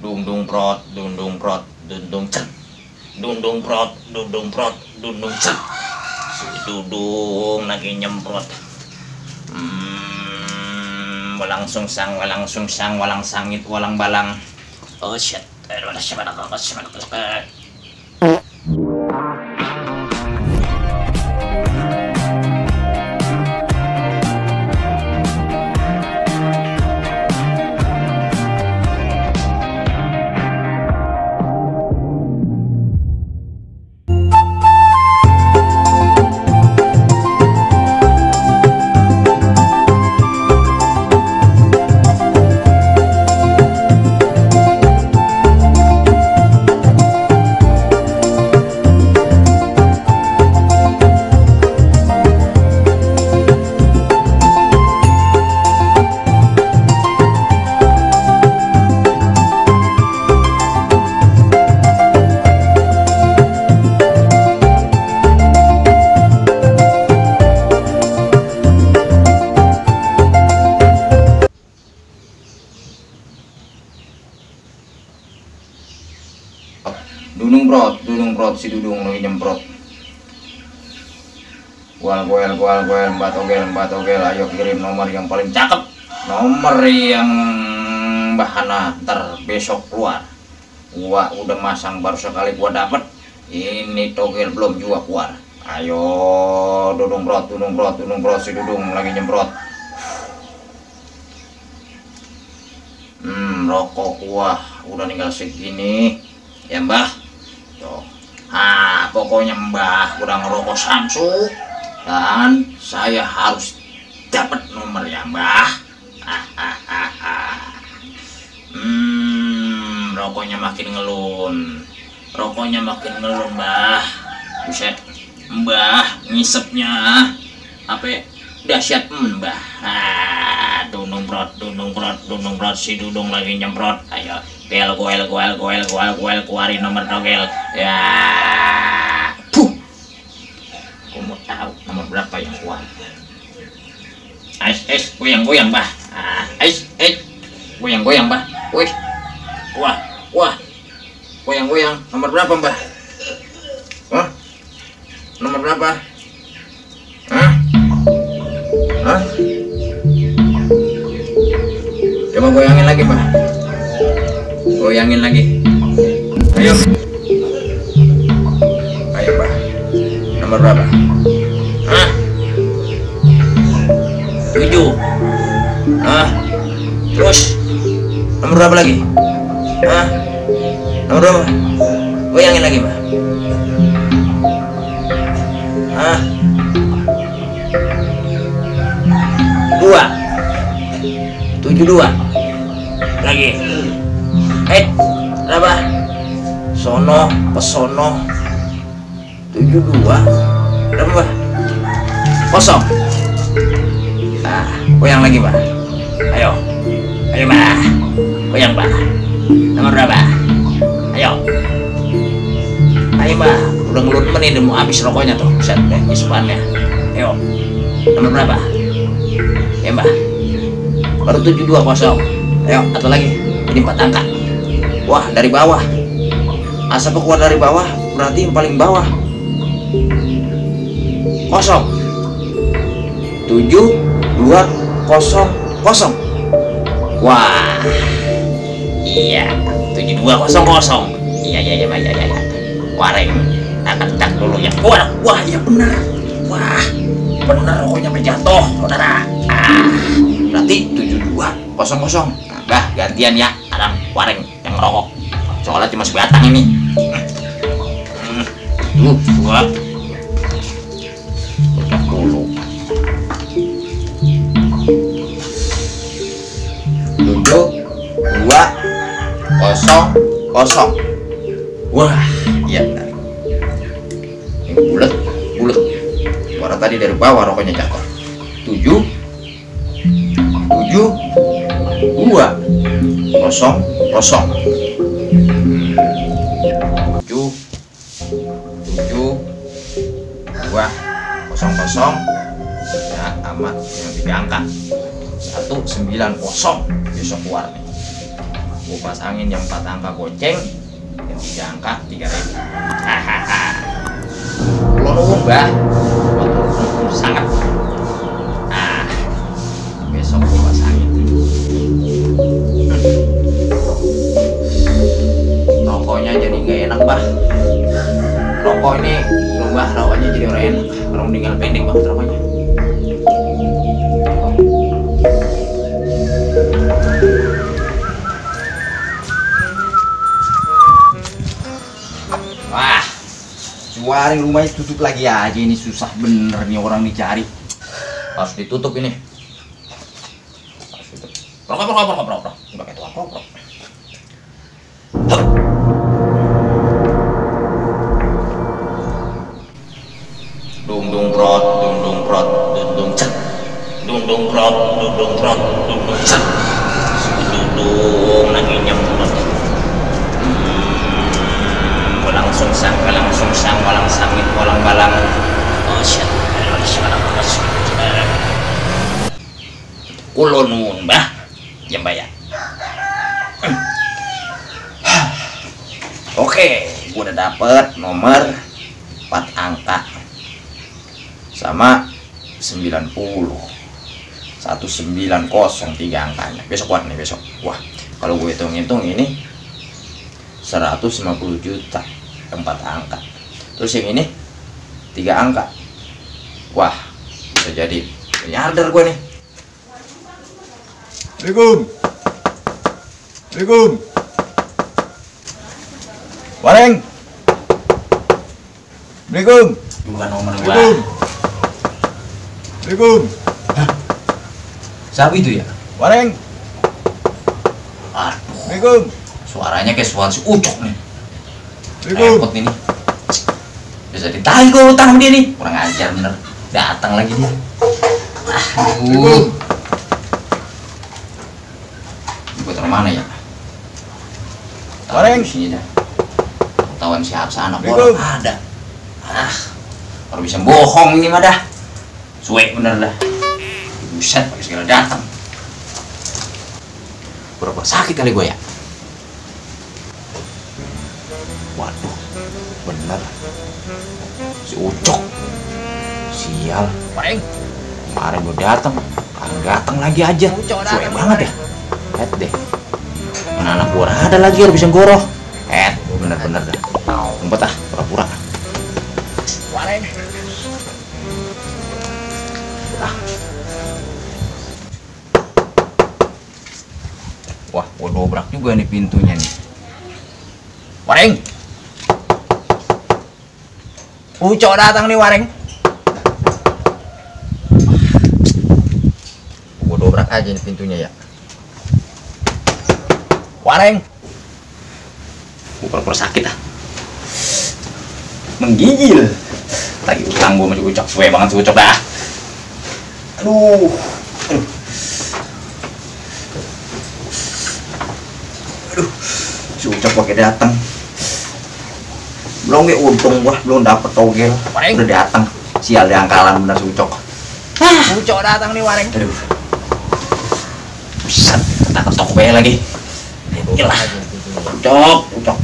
Dung prot, dung prot, dung cet. Dung prot, dung cet. Si Dudung lagi nyemprot. Walang sungsang, walang sangit, walang balang. Oh shit. Dudung prot, si Dudung lagi nyemprot. Goel, mbak togel, ayo kirim nomor yang paling cakep, nomor yang bahana ntar besok keluar. Gua udah masang baru sekali gua dapet, ini togel belum juga keluar. Ayo Dudung prot, si Dudung lagi nyemprot. Rokok gua udah tinggal segini ya mbah. Pokoknya mbah udah ngerokok Samsu dan saya harus dapat nomor ya mbah. Rokoknya makin ngelun mbah. Buset, mbah ngisepnya apa dahsyat mbah. Dudung prot, si Dudung lagi nyemprot. Ayo goel, keluarin nomor togel ya. Aku mau tahu nomor berapa yang keluar. Goyang mbah. Goyang mbah. Wih, wah, goyang. Nomor berapa mbah? Nomor berapa? Coba goyangin lagi mbah. Goyangin lagi. Ayo mbah. Nomor berapa? 7. Terus nomor berapa lagi? Nomor berapa? Goyangin lagi mbah. 72 lagi. Berapa? Pesono 72 berapa? Kosong. Goyang lagi mbah. Ayo mbah. Goyang mbah. Nomor berapa? Ayo mbah. Udah ngelut menit mau habis rokoknya tuh. Set deh isupannya. Ayo. Nomor berapa? Ya mbah. Baru 72 kosong. Ayo atau lagi. Ini 4 angka. Wah, dari bawah. Asap keluar dari bawah, berarti yang paling bawah. Kosong. 7200. Wah. Iya, 7200. Iya. Wareng. Akan cek dulu ya. Wah, iya benar. Wah, benar rokoknya sampai jatuh, saudara. Berarti 7200. Bah, gantian ya, Adam Wareng yang ngerokok. Soalnya cuma sebatang ini. Gua dulu 7200. Wah, iya benar. Ini bulat. Suara tadi dari bawah rokoknya jatuh. 7 2 0 0 2 0 0 ya amat yang 3 angka 190 besok keluar nih. Gue pasangin yang 4 angka goceng, yang 3 angka 3.000. Hahaha. Lo nunggu bah, sangat. Besok gue pasangin. Rokoknya jadi nggak enak bah. Rokok ini berubah lawannya jadi orang enak. Orang meninggal pendek banget rokoknya. Wah, Waring rumahnya tutup lagi aja, ini susah bener nih orang dicari. Harus ditutup ini. Harus ditutup. Rokok. Udah kayak tukang rokok. Dung prot, cek. Dung prot, cek. Lagi nyemprot. Walang sungsang, walang sangit, walang balang. Oh shit, kulo nun bah, jam bayar. Oke, gua udah dapet nomor 4 angka sama 90 1903 angkanya. Besok kuat nih besok. Wah, kalau gue hitung-hitung ini 150 juta 4 angka. Terus yang ini 3 angka. Wah, bisa jadi miliarder gue nih. Assalamualaikum. Wareng. Assalamualaikum. Bukan nomor gua. Assalamualaikum. Siapa itu ya? Wareng. Aduh, Assalamualaikum. suaranya kayak suara si Ucok nih. Assalamualaikum. Repot ini. Bisa ditahan gue utang sama dia nih. Kurang ajar bener. Datang lagi dia. Assalamualaikum. Gue taruh mana ya? Wareng. Taruh di sini dah. Ketahuan siapa anak Assalamualaikum. orang ada. Kalau bisa bohong ini mah dah. Suwe bener dah. Buset, pakai segala datang. Pura-pura sakit kali gue ya. Waduh, bener. Si Ucok. Sial. Wareng. Kemarin gue datang, datang lagi aja. Suwe banget ya. Lihat deh. Mana anak gue ada lagi yang bisa goroh. Bener-bener dah. Ngumpet ah, pura-pura. Wareng. Wah, gue dobrak juga nih pintunya nih. Wareng. Ucok datang nih Wareng. Gue dobrak aja nih pintunya ya. Wareng. Gue pura-pura sakit ah. Menggigil. Lagi utang gue masih Ucok. Suwe banget si Ucok dah. Aduh. Si Ucok pakai datang. Belum gue untung gua belum dapet togel. Udah datang. Sial di angkalan bener si Ucok. Ucok datang nih Wareng. Aduh. Buset, takut toko bayi lagi. Gila. Ucok.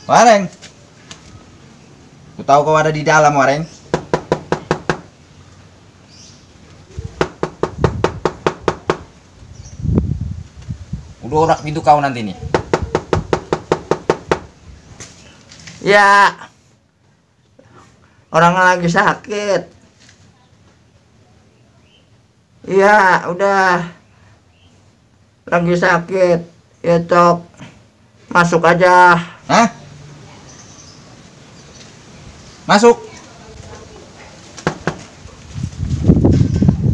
Wareng. Ku tahu kau ada di dalam, Wareng. Udah orak pintu kau nanti nih. Ya, orang lagi sakit. Iya, udah lagi sakit. Ya Cok, masuk aja. Hah? Masuk.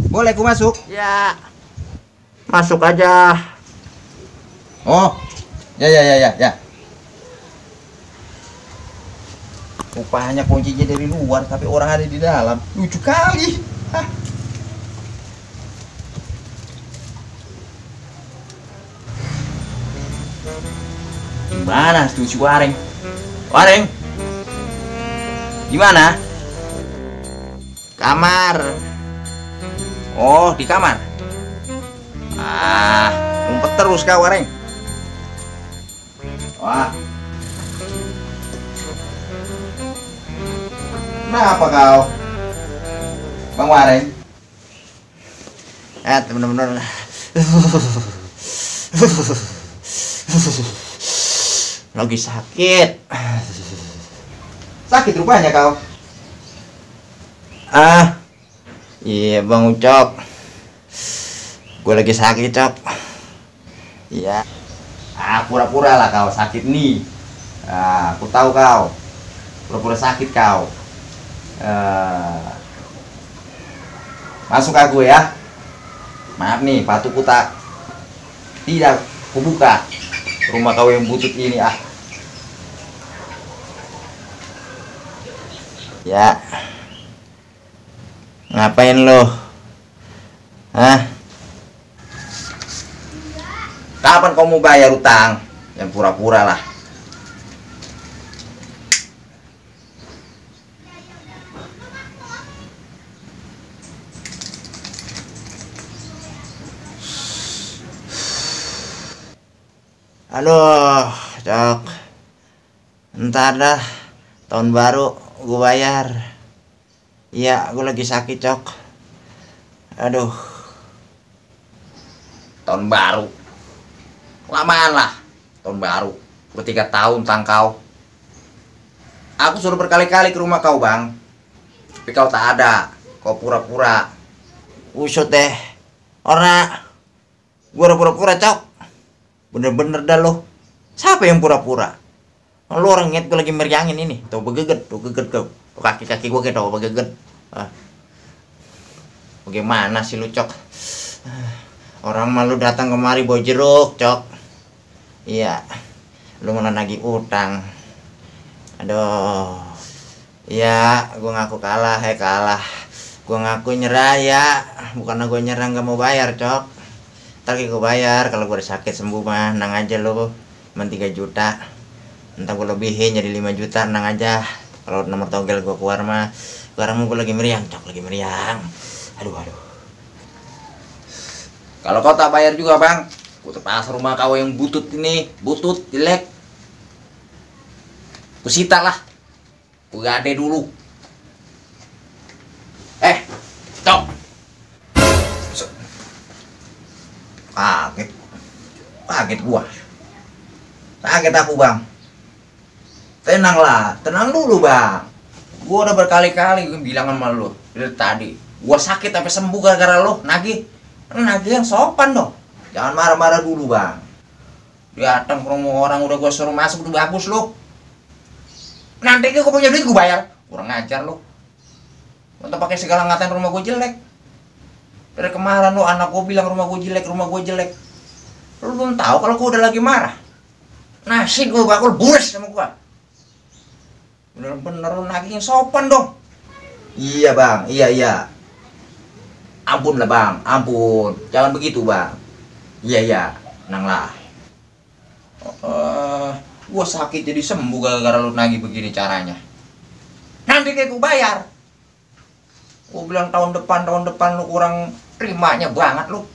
Boleh ku masuk? Ya, masuk aja. Oh. Ya. Rupanya kuncinya dari luar tapi orang ada di dalam. Lucu kali. Hah. Gimana tuh si Wareng? Wareng? Gimana? Kamar. Oh, di kamar. Ah, ngambek terus kau Wareng. Wah. Kenapa kau? Bang Wareng? Bener-bener lagi sakit. Sakit rupanya kau. Iya Bang Ucok, gue lagi sakit Cok. Iya. Pura-pura lah kau sakit nih. Aku tahu kau. Pura-pura sakit kau. Masuk aku ya. Maaf nih, patuku tak tidak kubuka rumah kau yang butut ini Ya. Ngapain lo? Kapan kau mau bayar utang? Yang pura-pura lah. Aduh, Cok. Entar dah, tahun baru gue bayar. Iya, gue lagi sakit Cok. Aduh. Tahun baru. Lamaan lah. Tahun baru. Udah 3 tahun tang kau. Aku suruh berkali-kali ke rumah kau bang. Tapi kau tak ada. Kau pura-pura. Usut deh. Ora. Gue udah pura-pura Cok. Bener-bener dah lo. Siapa yang pura-pura? Lo orang inget gue lagi meriangin ini. Tuh begeget, tuh geget kau. Tuh kaki-kaki gue kayak tau begeget. Bagaimana sih lu Cok? Orang malu datang kemari bawa jeruk Cok. Iya. Lu mana nagih utang. Aduh. Iya, gue ngaku kalah, kalah. Gue ngaku nyerah ya. Bukan gue nyerah gak mau bayar Cok. Ntar gue bayar, kalau gue udah sakit sembuh mah, nang aja lo. Cuman 3 juta. Ntar gue lebihin jadi 5 juta, nang aja. Kalau nomor togel gue keluar mah. Sekarang gue lagi meriang Cok, lagi meriang. Aduh. Kalau kau tak bayar juga bang, ku terpaksa rumah kau yang butut ini, butut, jelek. Ku sita lah. Ku gade dulu. Cok. Kaget gua. Kaget aku bang. Tenanglah, tenang dulu bang. Gua udah berkali-kali bilang sama lu dari tadi. Gua sakit tapi sembuh gara-gara lu nagih. Nagih yang sopan dong. Jangan marah-marah dulu bang. Datang ke rumah orang udah gua suruh masuk udah bagus lu. Nanti gua punya duit gua bayar. Kurang ajar lu. Untuk pakai segala ngatain rumah gua jelek. Dari kemarin lu anak gua bilang rumah gua jelek, rumah gua jelek. Lu belum tahu kalau gua udah lagi marah. Nasi gua bakal bures sama gua. Bener-bener lu nagih yang sopan dong. Iya bang, iya. Ampun lah bang, ampun. Jangan begitu bang. Iya, tenang lah. Gua sakit jadi sembuh gara-gara lu nagih begini caranya. Nanti kayak gua bayar. Gua bilang tahun depan lu kurang terimanya banget lu.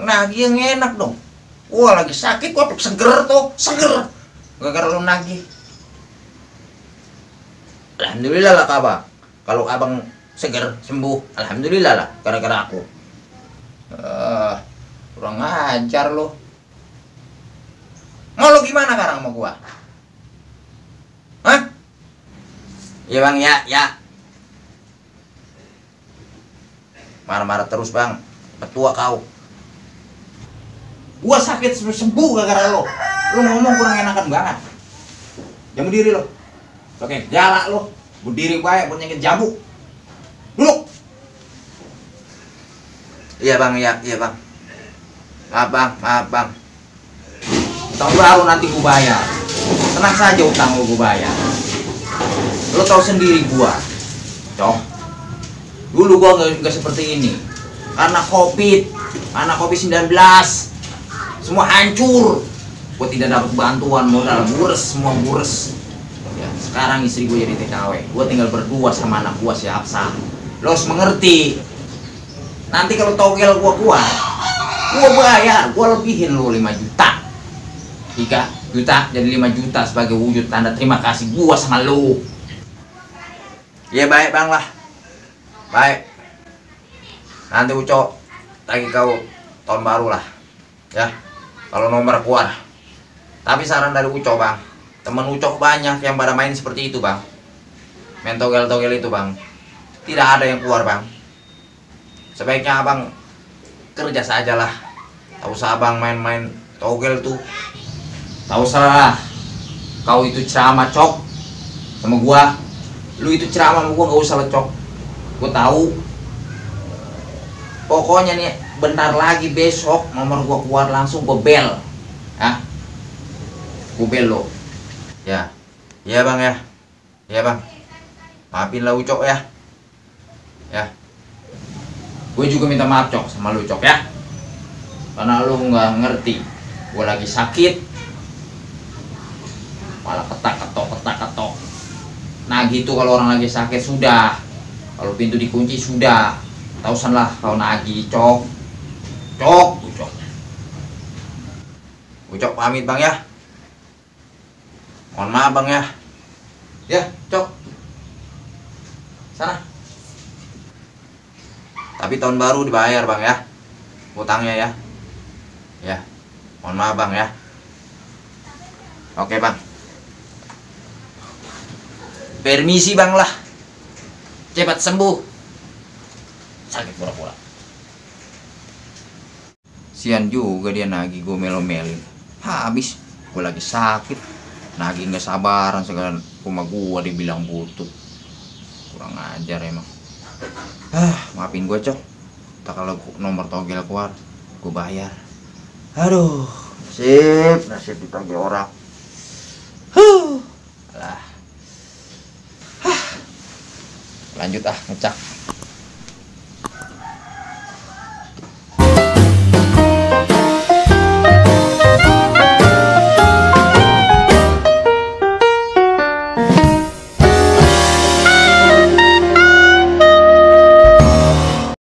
Nagih yang enak dong. Gua lagi sakit, gua seger tuh, seger. Gara-gara lu nagih. Alhamdulillah lah abang. Kalau abang seger, sembuh, alhamdulillah lah gara-gara aku. Kurang ajar lu. Mau lu gimana sekarang sama gua? Hah? Ya bang, ya. Marah-marah terus bang. Ketua kau. Gua sakit sembuh gara-gara lo. Lu ngomong kurang enakan banget. Jangan berdiri lo. Oke, galak lo. Berdiri baik buat nyengit jambu. Duduk. Iya bang. Maaf bang. Tahun baru nanti gua bayar. Tenang saja utang lo gua bayar. Lo tahu sendiri gua. Cok. Dulu gua nggak seperti ini. Karena Covid-19. Semua hancur. Gue tidak dapat bantuan modal, semua bures. Ya, sekarang istri gue jadi TKW. Gue tinggal berdua sama anak gue si Aksa. Lo harus mengerti. Nanti kalau togel gua keluar, gua bayar, gua lebihin lu 5 juta. 3 juta jadi 5 juta sebagai wujud tanda terima kasih gua sama lu. Ya baik bang lah. Baik. Nanti Ucok lagi kau tahun baru lah. Ya. Kalau nomor keluar. Tapi saran dari Ucok bang, temen Ucok banyak yang pada main seperti itu bang. Main togel-togel itu bang. Tidak ada yang keluar bang. Sebaiknya abang kerja sajalah. Tak usah abang main-main togel tuh. Tak usah lah. Kau itu ceramah Cok sama gua. Lu itu ceramah sama gua gak usah lah Cok. Gua tahu. Pokoknya nih bentar lagi besok nomor gua keluar langsung gua bel. Hah? Gua bel lo. Ya. Iya bang ya. Iya bang. Maafin lah Ucok ya. Ya. Gue juga minta maaf Cok sama lu Cok ya. Karena lu nggak ngerti. Gue lagi sakit. Malah ketak-ketok. Nah gitu kalau orang lagi sakit sudah. Kalau pintu dikunci sudah. Tausan lah kalau nagih Cok. Ucok. Ucok pamit bang ya. Mohon maaf bang ya. Ya Cok. Sana. Tapi tahun baru dibayar bang ya. Utangnya ya. Ya. Mohon maaf bang ya. Oke bang. Permisi bang lah. Cepat sembuh. Sakit pura-pura. Sian juga dia nagih gue melo-melin. Habis gue lagi sakit. Nagih nggak sabaran segala rumah gue dibilang butut. Kurang ajar emang. Maafin gue Cok. Tak kalau nomor togel keluar gue bayar. Aduh, nasib ditagih orang. Lah. Lanjut ngecak.